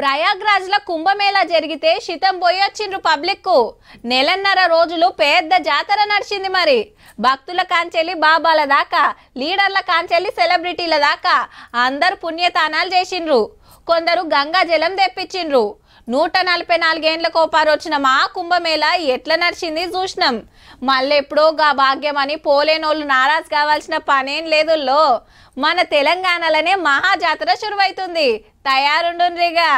ప్రయాగ్రాజ్ లో కుంభమేళా జరిగితే శితం పోయొచ్చిండ్రు పబ్లిక్ కు. నెలన్నర రోజులు పెద్ద జాతర నడిచింది. మరి భక్తుల కాంచెల్లి బాబాల దాకా, లీడర్ల కాంచెల్లి సెలబ్రిటీల దాకా అందరు పుణ్యతానాలు చేసిండ్రు. కొందరు గంగా జలం తెప్పించిండ్రు. 144 ఏళ్లకు పారు వచ్చిన మా కుంభమేళా ఎట్లా నడిచింది చూసినాం. మళ్ళెప్పుడో గా భాగ్యమని పోలేనోళ్ళు నారాజు కావాల్సిన పనేం లేదుల్లో. మన తెలంగాణలోనే మహాజాతర శురువైతుంది. తయారుండుండ్రిగా.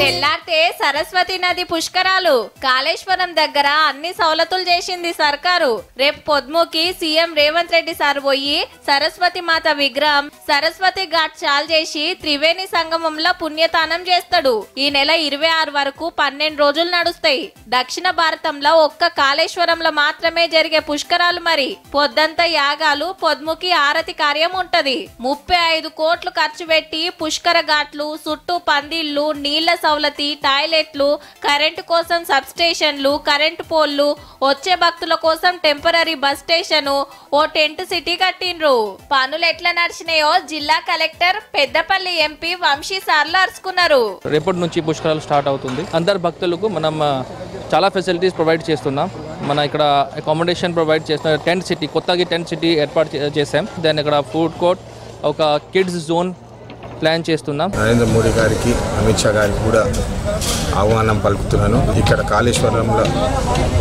తెల్లారితే సరస్వతి నది పుష్కరాలు. కాళేశ్వరం దగ్గర అన్ని సౌలతులు చేసింది సర్కారు. రేపు పొద్దుముకి సీఎం రేవంత్ రెడ్డి సార్ పోయి సరస్వతి మాత విగ్రహం సరస్వతి ఘాట్ చాల్ చేసి త్రివేణి సంగమంలో పుణ్యతానం చేస్తాడు. ఈ నెల 26 వరకు 12 రోజులు నడుస్తాయి. దక్షిణ భారతంలో ఒక్క కాళేశ్వరంలో మాత్రమే జరిగే పుష్కరాలు. మరి పొద్దంతా యాగాలు, పొద్దుముకి ఆరతి కార్యం ఉంటది. 35 కోట్లు ఖర్చు పెట్టి పుష్కర ఘాట్లు చుట్టూ పందిళ్లు, నీళ్ల సౌలతి, టాయిలెట్లు, కరెంటు కోసం సబ్ స్టేషన్లు, కరెంటు పోల్లు, వచ్చే భక్తుల కోసం టెంపరరీ బస్ స్టేషన్, ఓ టెంట్ సిటీ కట్టిండ్రు. పనులు ఎట్లా నడిచినాయో జిల్లా కలెక్టర్ పెద్దపల్లి ఎంపీ వంశీ సార్లు అరుచుకున్నారు. రేపటి నుంచి పుష్కరాలు స్టార్ట్ అవుతుంది. అందరు భక్తులకు మనం చాలా ఫెసిలిటీస్ ప్రొవైడ్ చేస్తున్నాం. మన ఇక్కడ అకామిడేషన్ ప్రొవైడ్ చేస్తున్నాం. టెంట్ సిటీ, కొత్తగా టెంట్ సిటీ ఏర్పాటు చేసాం. దాని ఇక్కడ ఫుడ్ కోర్ట్, ఒక కిడ్స్ జోన్ ప్లాన్ చేస్తున్నాం. నరేంద్ర మోడీ గారికి, అమిత్ షా గారికి కూడా ఆహ్వానం పలుకుతున్నాను. ఇక్కడ కాళేశ్వరంలో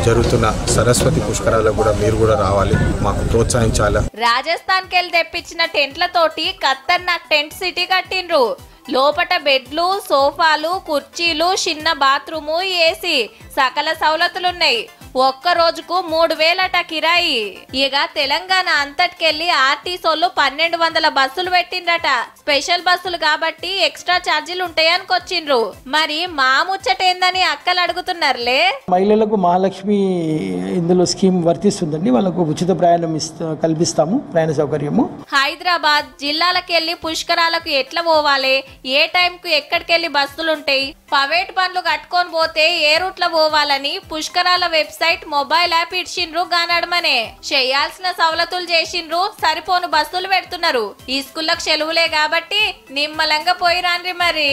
జరుగుతున్న సరస్వతి పుష్కరాలకు కూడా మీరు కూడా రావాలి, మాకు ప్రోత్సహించాలి. రాజస్థాన్ కెళ్ళి తెప్పించిన టెంట్లతోటి ఖతర్నాక్ టెంట్ సిటీ కట్టిండ్రు. లోపట బెడ్లు, సోఫాలు, కుర్చీలు, చిన్న బాత్రూము, ఏసీ, సకల సౌలతులున్నాయి. ఒక్క రోజుకు 3000 కిరాయి. ఇక తెలంగాణ అంతటికెళ్లి ఆర్టీసోళ్ళు 1200 బస్సులు పెట్టిండ్రట. స్పెషల్ బస్సులు కాబట్టి ఎక్స్ట్రా ఛార్జీలు ఉంటాయనుకొచ్చిండ్రు. మరి మా ముచ్చటేందని అక్కలు అడుగుతున్నారులే. మహిళలకు మహాలక్ష్మి ఇందులో స్కీమ్ వర్తిస్తుందండి. వాళ్ళకు ఉచిత ప్రయాణం కల్పిస్తాము, ప్రయాణ సౌకర్యము. హైదరాబాద్ జిల్లాలకెళ్లి పుష్కరాలకు ఎట్లా పోవాలి, ఏ టైంకు ఎక్కడికెళ్లి బస్సులుంటాయి, ప్రైవేట్ బండ్లు కట్టుకొని పోతే ఏ రూట్ లో పోవాలని పుష్కరాల వెబ్సైట్, మొబైల్ యాప్ ఇచ్చిండ్రు. గానడమనే చేయాల్సిన సవలతులు చేసిండ్రు. సరిపోను బస్సులు పెడుతున్నారు. ఈ స్కూళ్ళకు సెలవులే కాబట్టి నిమ్మలంగా పోయి రాండ్రి మరి.